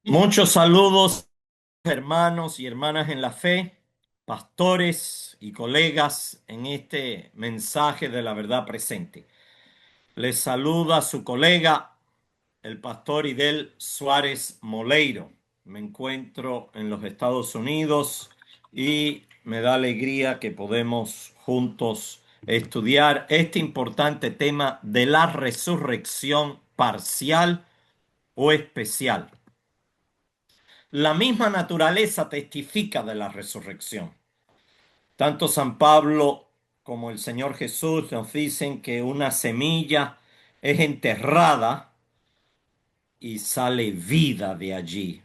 Muchos saludos, hermanos y hermanas en la fe, pastores y colegas en este mensaje de la verdad presente. Les saluda su colega, el pastor Idel Suárez Moleiro. Me encuentro en los Estados Unidos y me da alegría que podemos juntos estudiar este importante tema de la resurrección parcial o especial. La misma naturaleza testifica de la resurrección. Tanto San Pablo como el Señor Jesús nos dicen que una semilla es enterrada y sale vida de allí,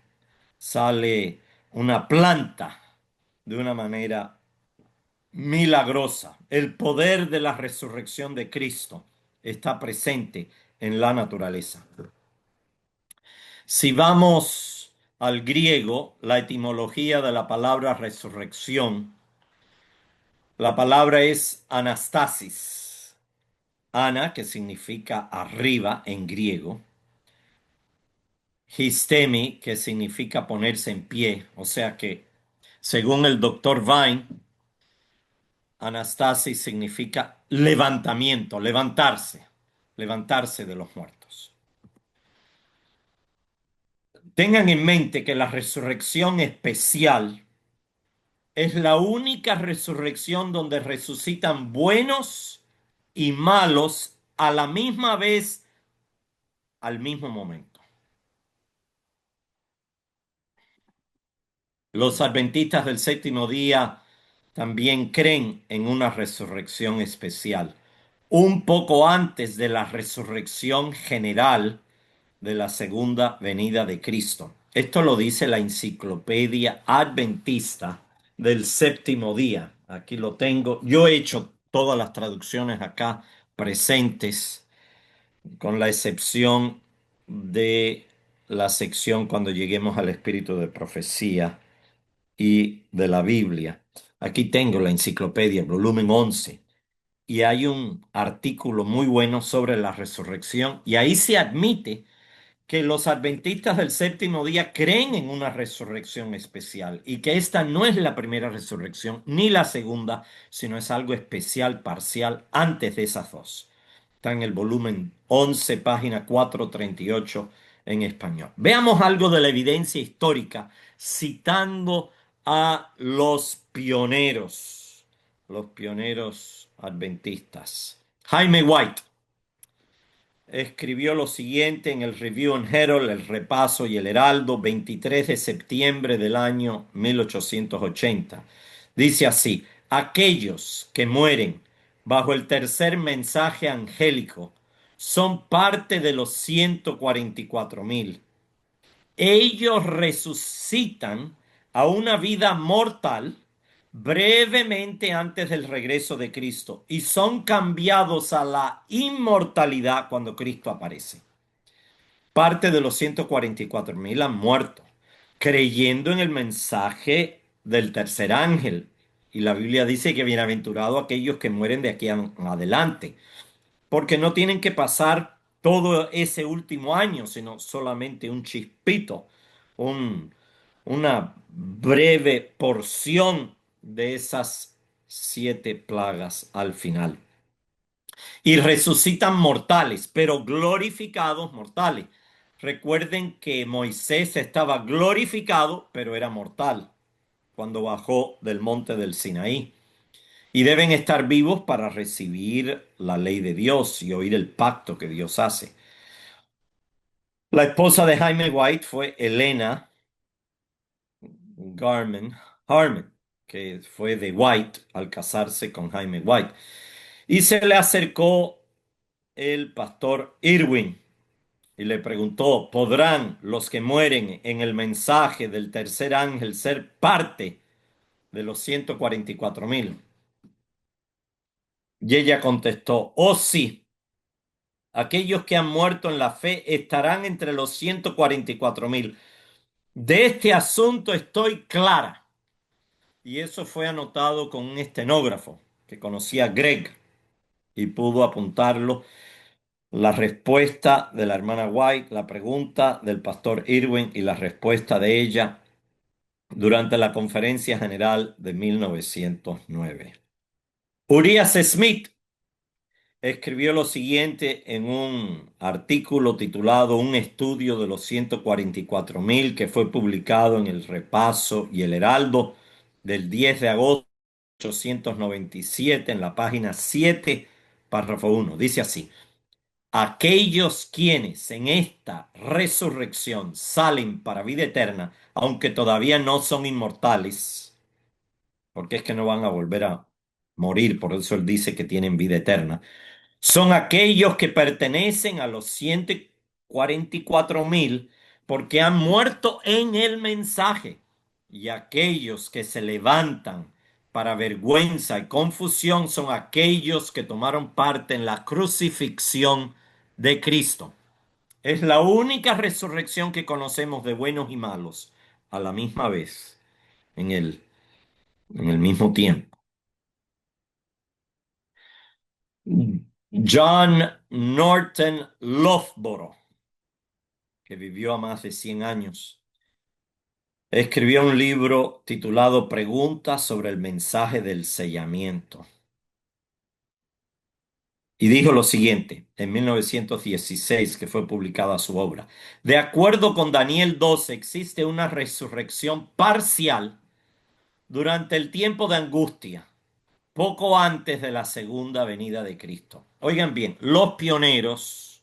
sale una planta de una manera milagrosa. El poder de la resurrección de Cristo está presente en la naturaleza. Si vamos al griego, la etimología de la palabra resurrección, la palabra es anastasis. Ana, que significa arriba en griego. Histemi, que significa ponerse en pie. O sea que, según el doctor Vine, anastasis significa levantamiento, levantarse de los muertos. Tengan en mente que la resurrección especial es la única resurrección donde resucitan buenos y malos a la misma vez, al mismo momento. Los adventistas del séptimo día también creen en una resurrección especial, un poco antes de la resurrección general de la segunda venida de Cristo. Esto lo dice la Enciclopedia Adventista del Séptimo Día. Aquí lo tengo. Yo he hecho todas las traducciones acá presentes, con la excepción de la sección cuando lleguemos al espíritu de profecía y de la Biblia. Aquí tengo la enciclopedia, volumen 11, y hay un artículo muy bueno sobre la resurrección, y ahí se admite que los adventistas del séptimo día creen en una resurrección especial y que esta no es la primera resurrección ni la segunda, sino es algo especial, parcial, antes de esas dos. Está en el volumen 11, página 438 en español. Veamos algo de la evidencia histórica citando a los pioneros adventistas. Jaime White escribió lo siguiente en el Review and Herald, el Repaso y el Heraldo, 23 de septiembre del año 1880. Dice así: aquellos que mueren bajo el tercer mensaje angélico son parte de los 144,000. Ellos resucitan a una vida mortal brevemente antes del regreso de Cristo y son cambiados a la inmortalidad cuando Cristo aparece. Parte de los 144,000 han muerto creyendo en el mensaje del tercer ángel. Y la Biblia dice que bienaventurados aquellos que mueren de aquí en adelante, porque no tienen que pasar todo ese último año, sino solamente un chispito, un, una breve porción de esas 7 plagas al final. Y resucitan mortales, pero glorificados mortales. Recuerden que Moisés estaba glorificado, pero era mortal cuando bajó del monte del Sinaí. Y deben estar vivos para recibir la ley de Dios y oír el pacto que Dios hace. La esposa de Jaime White fue Elena Harmon, que fue de White al casarse con Jaime White. Y se le acercó el pastor Irwin y le preguntó: ¿podrán los que mueren en el mensaje del tercer ángel ser parte de los 144,000? Y ella contestó: oh sí, aquellos que han muerto en la fe estarán entre los 144,000. De este asunto estoy clara. Y eso fue anotado con un estenógrafo que conocía a Greg y pudo apuntarlo. la respuesta de la hermana White, la pregunta del pastor Irwin y la respuesta de ella durante la Conferencia General de 1909. Urias Smith escribió lo siguiente en un artículo titulado Un estudio de los 144,000 que fue publicado en el Repaso y el Heraldo del 10 de agosto de 1897 en la página 7, párrafo 1. Dice así: aquellos quienes en esta resurrección salen para vida eterna, aunque todavía no son inmortales, porque es que no van a volver a morir, por eso él dice que tienen vida eterna, son aquellos que pertenecen a los 144,000 porque han muerto en el mensaje, y aquellos que se levantan para vergüenza y confusión son aquellos que tomaron parte en la crucifixión de Cristo. Es la única resurrección que conocemos de buenos y malos a la misma vez, en el mismo tiempo. John Norton Loughborough, que vivió a más de 100 años, escribió un libro titulado Preguntas sobre el mensaje del sellamiento. Y dijo lo siguiente, en 1916, que fue publicada su obra. De acuerdo con Daniel 12, existe una resurrección parcial durante el tiempo de angustia, poco antes de la segunda venida de Cristo. Oigan bien, los pioneros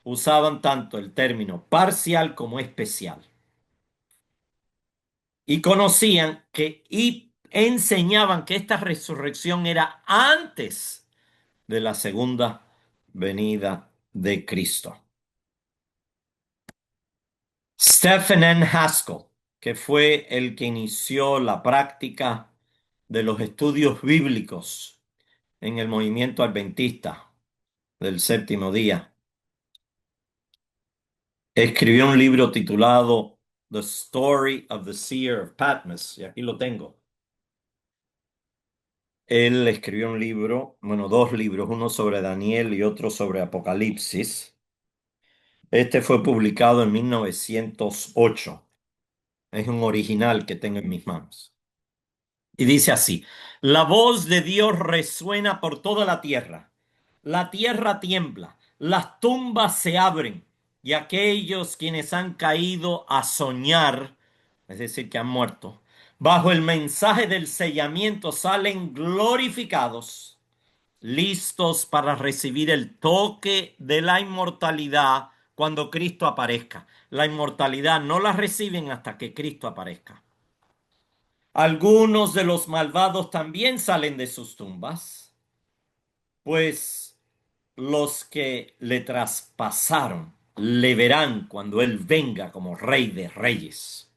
usaban tanto el término parcial como especial y conocían que y enseñaban que esta resurrección era antes de la segunda venida de Cristo. Stephen N. Haskell, que fue el que inició la práctica de los estudios bíblicos en el movimiento adventista del séptimo día, escribió un libro titulado The Story of the Seer of Patmos, y aquí lo tengo. Él escribió un libro, bueno, dos libros, uno sobre Daniel y otro sobre Apocalipsis. Este fue publicado en 1908. Es un original que tengo en mis manos. Y dice así: la voz de Dios resuena por toda la tierra tiembla, las tumbas se abren, y aquellos quienes han caído a soñar, es decir, que han muerto, bajo el mensaje del sellamiento salen glorificados, listos para recibir el toque de la inmortalidad cuando Cristo aparezca. La inmortalidad no la reciben hasta que Cristo aparezca. Algunos de los malvados también salen de sus tumbas, pues los que le traspasaron le verán cuando él venga como rey de reyes.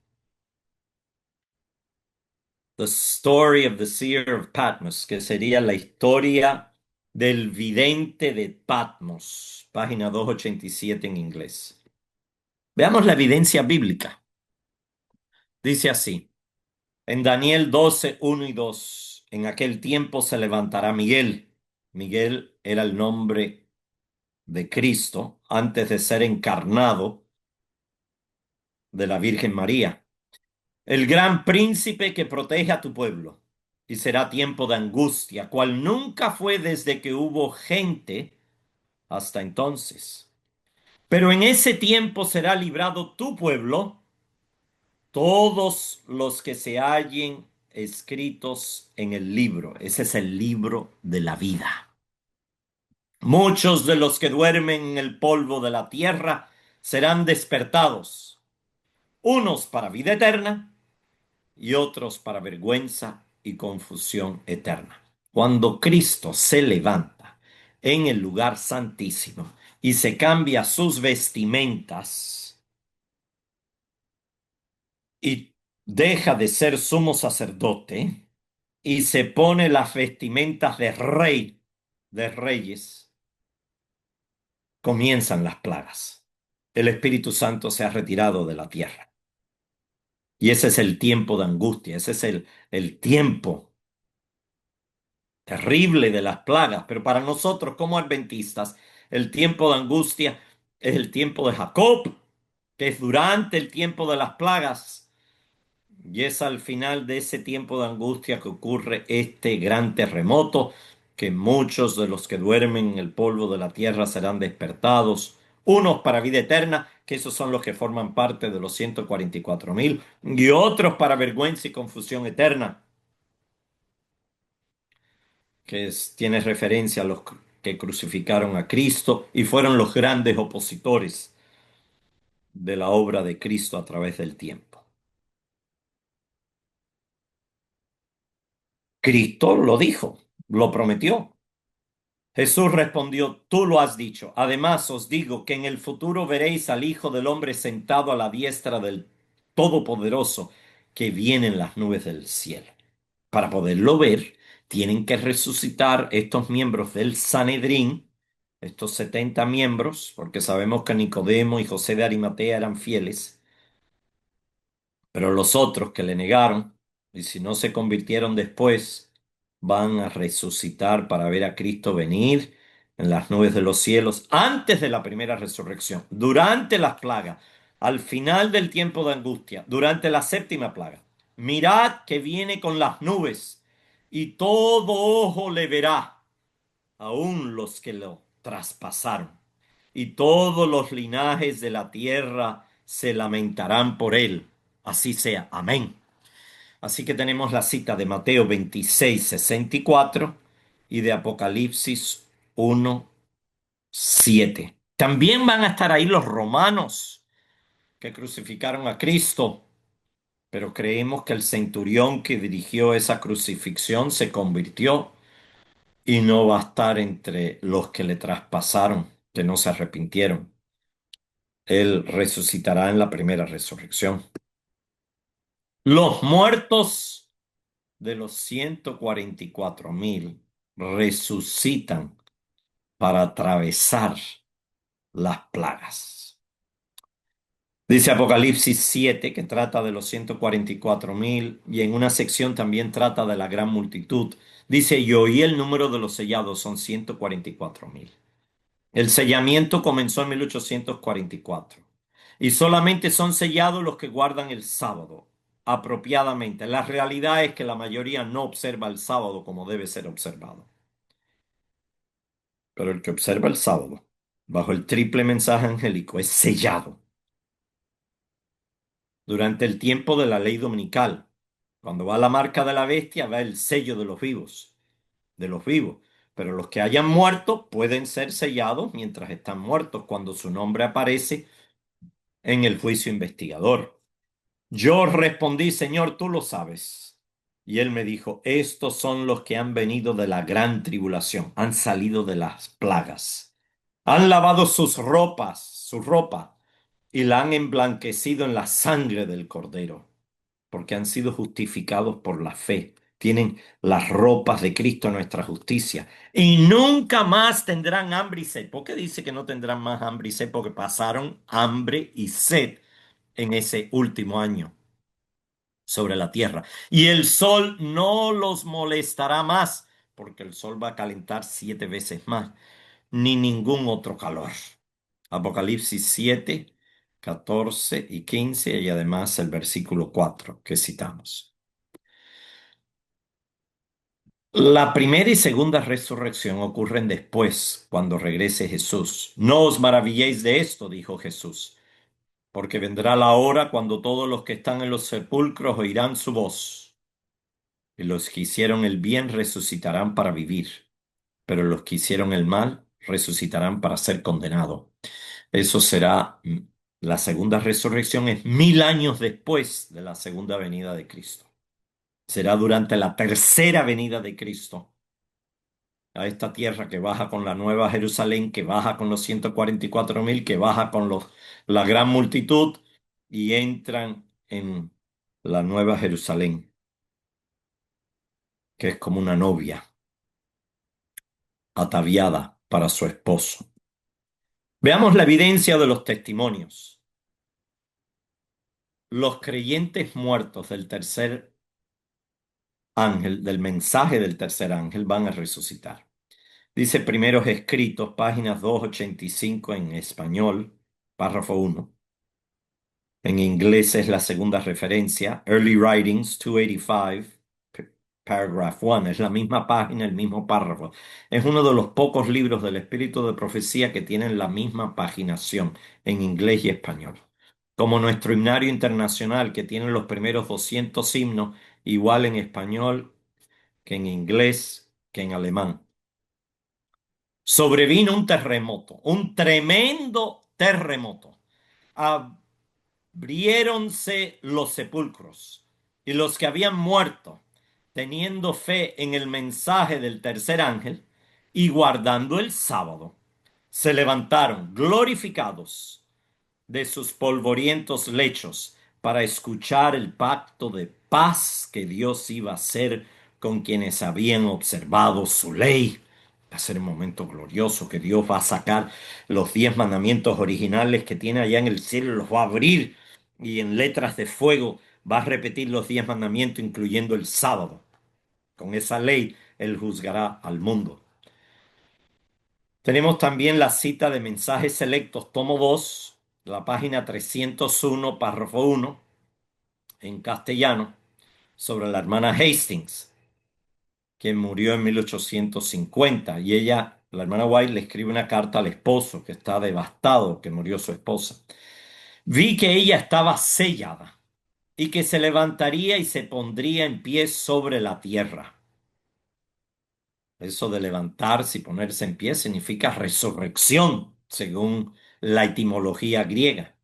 The Story of the Seer of Patmos, que sería la historia del vidente de Patmos, página 287 en inglés. Veamos la evidencia bíblica. Dice así, en Daniel 12, 1 y 2, en aquel tiempo se levantará Miguel. Miguel era el nombre de Cristo antes de ser encarnado de la Virgen María, el gran príncipe que protege a tu pueblo. Y será tiempo de angustia, cual nunca fue desde que hubo gente hasta entonces. Pero en ese tiempo será librado tu pueblo, todos los que se hallen escritos en el libro. Ese es el libro de la vida. Muchos de los que duermen en el polvo de la tierra serán despertados, unos para vida eterna y otros para vergüenza y confusión eterna. Cuando Cristo se levanta en el lugar santísimo y se cambia sus vestimentas y deja de ser sumo sacerdote y se pone las vestimentas de rey de reyes, comienzan las plagas. El Espíritu Santo se ha retirado de la tierra. Y ese es el tiempo de angustia, ese es el tiempo terrible de las plagas. Pero para nosotros como adventistas, El tiempo de angustia es el tiempo de Jacob, que es durante el tiempo de las plagas. Y es al final de ese tiempo de angustia que ocurre este gran terremoto, que muchos de los que duermen en el polvo de la tierra serán despertados, unos para vida eterna, que esos son los que forman parte de los 144.000, y otros para vergüenza y confusión eterna, tiene referencia a los que crucificaron a Cristo y fueron los grandes opositores de la obra de Cristo a través del tiempo. Cristo lo dijo, lo prometió. Jesús respondió, tú lo has dicho. Además os digo que en el futuro veréis al Hijo del Hombre sentado a la diestra del Todopoderoso que viene en las nubes del cielo. Para poderlo ver, tienen que resucitar estos miembros del Sanedrín, estos 70 miembros, porque sabemos que Nicodemo y José de Arimatea eran fieles, pero los otros que le negaron, y si no se convirtieron después, van a resucitar para ver a Cristo venir en las nubes de los cielos antes de la primera resurrección, durante las plagas, al final del tiempo de angustia, durante la séptima plaga. Mirad que viene con las nubes y todo ojo le verá, aun los que lo traspasaron. Y todos los linajes de la tierra se lamentarán por él. Así sea. Amén. Así que tenemos la cita de Mateo 26:64 y de Apocalipsis 1:7. También van a estar ahí los romanos que crucificaron a Cristo, pero creemos que el centurión que dirigió esa crucifixión se convirtió y no va a estar entre los que le traspasaron, que no se arrepintieron. Él resucitará en la primera resurrección. Los muertos de los 144.000 resucitan para atravesar las plagas. Dice Apocalipsis 7 que trata de los 144.000 y en una sección también trata de la gran multitud. Dice, y oí el número de los sellados, son 144.000. El sellamiento comenzó en 1844 y solamente son sellados los que guardan el sábado apropiadamente. La realidad es que la mayoría no observa el sábado como debe ser observado. Pero el que observa el sábado bajo el triple mensaje angélico es sellado durante el tiempo de la ley dominical. Cuando va la marca de la bestia, va el sello de los vivos, de los vivos. Pero los que hayan muerto pueden ser sellados mientras están muertos, cuando su nombre aparece en el juicio investigador. Yo respondí, Señor, tú lo sabes. Y él me dijo, estos son los que han venido de la gran tribulación, han salido de las plagas, han lavado sus ropas, su ropa, y la han emblanquecido en la sangre del Cordero, porque han sido justificados por la fe. Tienen las ropas de Cristo, nuestra justicia, y nunca más tendrán hambre y sed. ¿Por qué dice que no tendrán más hambre y sed? Porque pasaron hambre y sed en ese último año sobre la tierra. Y el sol no los molestará más, porque el sol va a calentar 7 veces más, ni ningún otro calor. Apocalipsis 7:14 y 15 y además el versículo 4 que citamos. La primera y segunda resurrección ocurren después, cuando regrese Jesús. No os maravilléis de esto, dijo Jesús, porque vendrá la hora cuando todos los que están en los sepulcros oirán su voz, y los que hicieron el bien resucitarán para vivir, pero los que hicieron el mal resucitarán para ser condenados. Eso será, la segunda resurrección es 1000 años después de la segunda venida de Cristo. Será durante la tercera venida de Cristo a esta tierra, que baja con la nueva Jerusalén, que baja con los 144.000, que baja con la gran multitud y entran en la nueva Jerusalén, que es como una novia ataviada para su esposo. Veamos la evidencia de los testimonios. Los creyentes muertos del tercer ángel, del mensaje del tercer ángel, van a resucitar. Dice primeros escritos, páginas 285 en español, párrafo uno. En inglés es la segunda referencia, Early Writings 285, paragraph 1. Es la misma página, el mismo párrafo. Es uno de los pocos libros del Espíritu de Profecía que tienen la misma paginación en inglés y español. Como nuestro himnario internacional, que tiene los primeros 200 himnos, igual en español que en inglés que en alemán. Sobrevino un terremoto, un tremendo terremoto. Abriéronse los sepulcros y los que habían muerto, teniendo fe en el mensaje del tercer ángel y guardando el sábado, se levantaron glorificados de sus polvorientos lechos para escuchar el pacto de paz que Dios iba a hacer con quienes habían observado su ley. Va a ser un momento glorioso que Dios va a sacar los 10 mandamientos originales que tiene allá en el cielo, los va a abrir y en letras de fuego va a repetir los 10 mandamientos, incluyendo el sábado. Con esa ley Él juzgará al mundo. Tenemos también la cita de mensajes selectos, tomo 2, la página 301, párrafo 1, en castellano, sobre la hermana Hastings, quien murió en 1850. Y ella, la hermana White, le escribe una carta al esposo, que está devastado, que murió su esposa. Vi que ella estaba sellada y que se levantaría y se pondría en pie sobre la tierra. Eso de levantarse y ponerse en pie significa resurrección, según la etimología griega.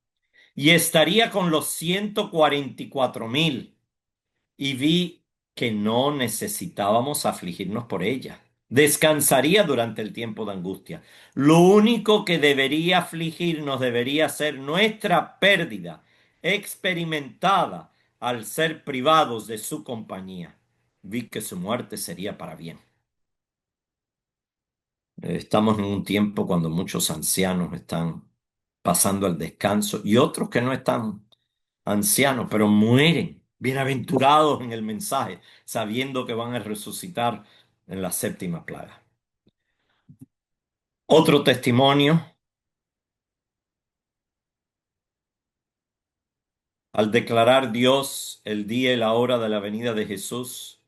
Y estaría con los 144,000. Y vi que no necesitábamos afligirnos por ella. Descansaría durante el tiempo de angustia. Lo único que debería afligirnos debería ser nuestra pérdida experimentada al ser privados de su compañía. Vi que su muerte sería para bien. Estamos en un tiempo cuando muchos ancianos están pasando al descanso y otros que no están ancianos, pero mueren, bienaventurados en el mensaje, sabiendo que van a resucitar en la séptima plaga. Otro testimonio, al declarar Dios el día y la hora de la venida de Jesús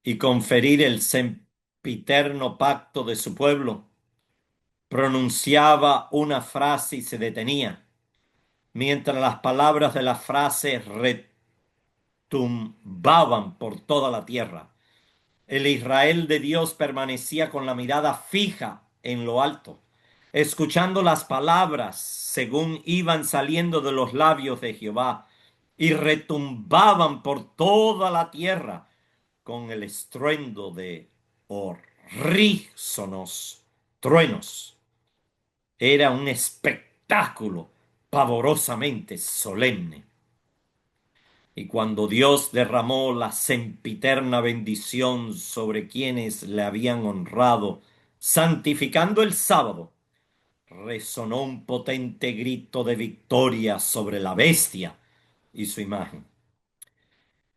y conferir el sempiterno pacto de su pueblo, pronunciaba una frase y se detenía mientras las palabras de la frase retumbaban por toda la tierra. El Israel de Dios permanecía con la mirada fija en lo alto, escuchando las palabras según iban saliendo de los labios de Jehová y retumbaban por toda la tierra con el estruendo de horrísonos truenos. Era un espectáculo pavorosamente solemne. Y cuando Dios derramó la sempiterna bendición sobre quienes le habían honrado, santificando el sábado, resonó un potente grito de victoria sobre la bestia y su imagen.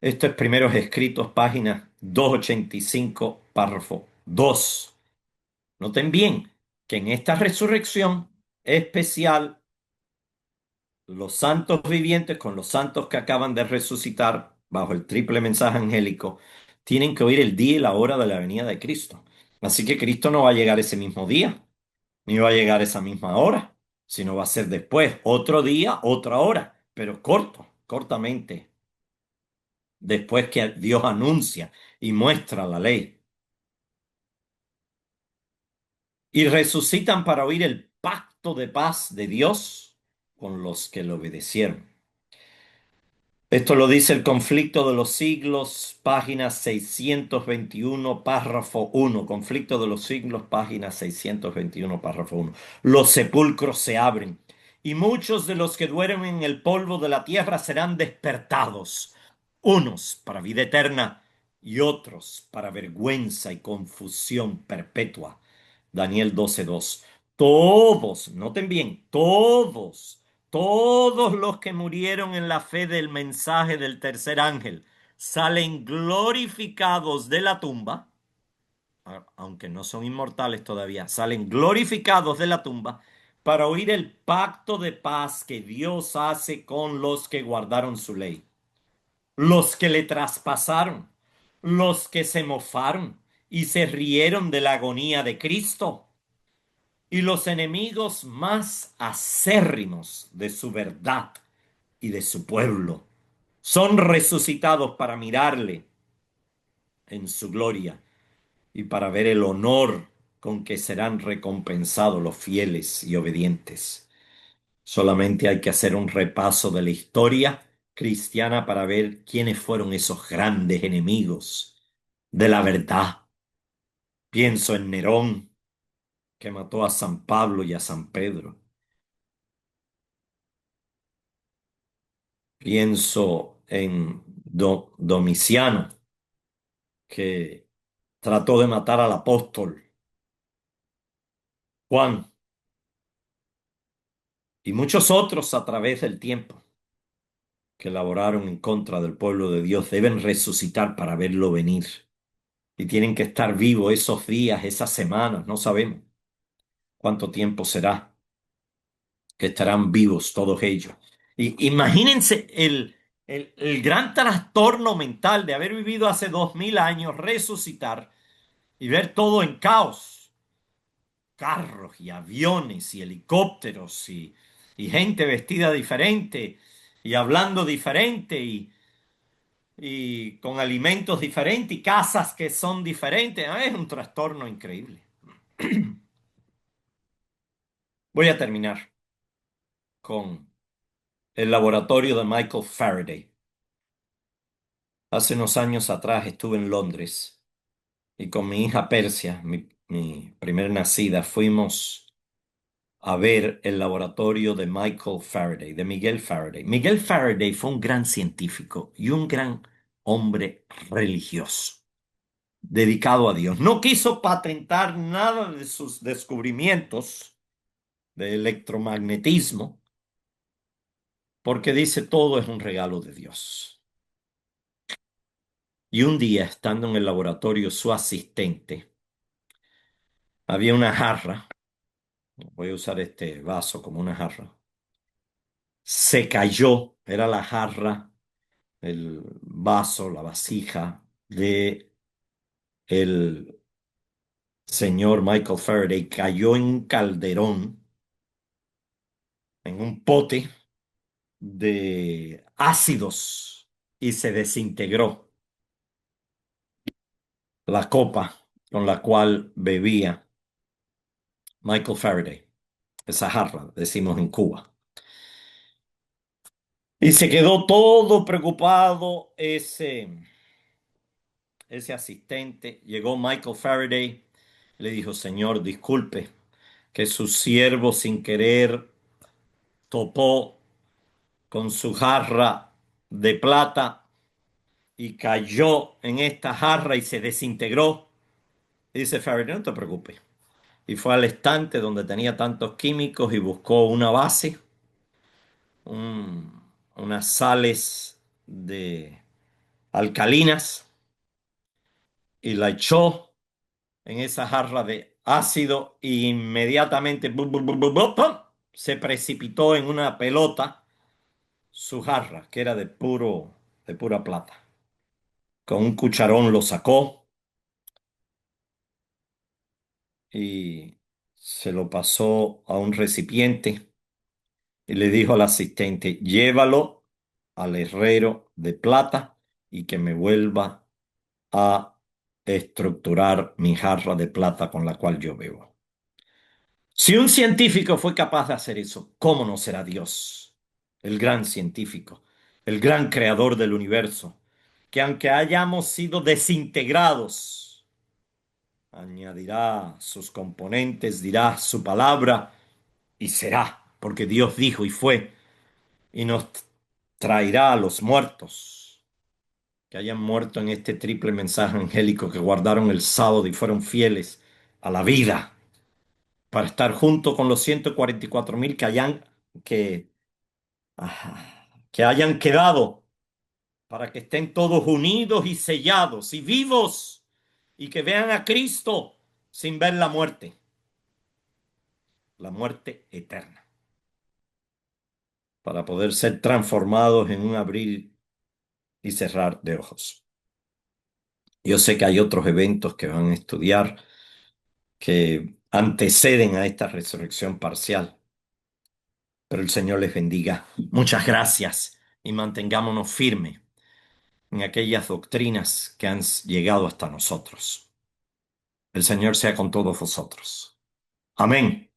Esto es Primeros Escritos, página 285, párrafo 2. Noten bien que en esta resurrección especial los santos vivientes con los santos que acaban de resucitar bajo el triple mensaje angélico tienen que oír el día y la hora de la venida de Cristo. Así que Cristo no va a llegar ese mismo día, ni va a llegar esa misma hora, sino va a ser después, otro día, otra hora, pero cortamente, después que Dios anuncia y muestra la ley. Y resucitan para oír el pacto de paz de Dios con los que le obedecieron. Esto lo dice el conflicto de los siglos, página 621, párrafo 1. Conflicto de los siglos, página 621, párrafo 1. Los sepulcros se abren y muchos de los que duermen en el polvo de la tierra serán despertados, unos para vida eterna y otros para vergüenza y confusión perpetua. Daniel 12:2. Todos, noten bien, todos los que murieron en la fe del mensaje del tercer ángel salen glorificados de la tumba aunque no son inmortales todavía, salen glorificados de la tumba para oír el pacto de paz que Dios hace con los que guardaron su ley, los que le traspasaron, los que se mofaron y se rieron de la agonía de Cristo, y los enemigos más acérrimos de su verdad y de su pueblo son resucitados para mirarle en su gloria y para ver el honor con que serán recompensados los fieles y obedientes. Solamente hay que hacer un repaso de la historia cristiana para ver quiénes fueron esos grandes enemigos de la verdad. Pienso en Nerón, que mató a San Pablo y a San Pedro. Pienso en Domiciano, que trató de matar al apóstol Juan, y muchos otros a través del tiempo que laboraron en contra del pueblo de Dios deben resucitar para verlo venir. Y tienen que estar vivos esos días, esas semanas, no sabemos cuánto tiempo será que estarán vivos todos ellos. Y imagínense el gran trastorno mental de haber vivido hace 2000 años, resucitar y ver todo en caos, carros y aviones y helicópteros y gente vestida diferente y hablando diferente y con alimentos diferentes y casas que son diferentes. Ah, es un trastorno increíble. Voy a terminar con el laboratorio de Michael Faraday. Hace unos años atrás estuve en Londres y con mi hija Persia, mi primer nacida, fuimos a ver el laboratorio de Michael Faraday, de Miguel Faraday. Miguel Faraday fue un gran científico y un gran hombre religioso, dedicado a Dios. No quiso patentar nada de sus descubrimientos de electromagnetismo, porque dice todo es un regalo de Dios. Y un día, estando en el laboratorio, su asistente, había una jarra, voy a usar este vaso como una jarra, se cayó, era la jarra, el vaso, la vasija de el señor Michael Faraday, cayó en un calderón, en un pote de ácidos y se desintegró la copa con la cual bebía Michael Faraday, esa jarra, decimos en Cuba. Y se quedó todo preocupado ese asistente. Llegó Michael Faraday, le dijo, señor, disculpe, que su siervo sin querer topó con su jarra de plata y cayó en esta jarra y se desintegró. Y dice Faraday, no te preocupes. Y fue al estante donde tenía tantos químicos y buscó una base, unas sales de alcalinas y la echó en esa jarra de ácido e inmediatamente ¡pum! Se precipitó en una pelota su jarra, que era de pura plata. Con un cucharón lo sacó y se lo pasó a un recipiente y le dijo al asistente, llévalo al herrero de plata y que me vuelva a estructurar mi jarra de plata con la cual yo bebo. Si un científico fue capaz de hacer eso, ¿cómo no será Dios? El gran científico, el gran creador del universo, que aunque hayamos sido desintegrados, añadirá sus componentes, dirá su palabra y será, porque Dios dijo y fue, y nos traerá a los muertos que hayan muerto en este triple mensaje angélico, que guardaron el sábado y fueron fieles a la vida, para estar junto con los 144,000 que, que hayan quedado, para que estén todos unidos y sellados y vivos y que vean a Cristo sin ver la muerte eterna, para poder ser transformados en un abrir y cerrar de ojos. Yo sé que hay otros eventos que van a estudiar que anteceden a esta resurrección parcial, pero el Señor les bendiga. Muchas gracias y mantengámonos firmes en aquellas doctrinas que han llegado hasta nosotros. El Señor sea con todos vosotros. Amén.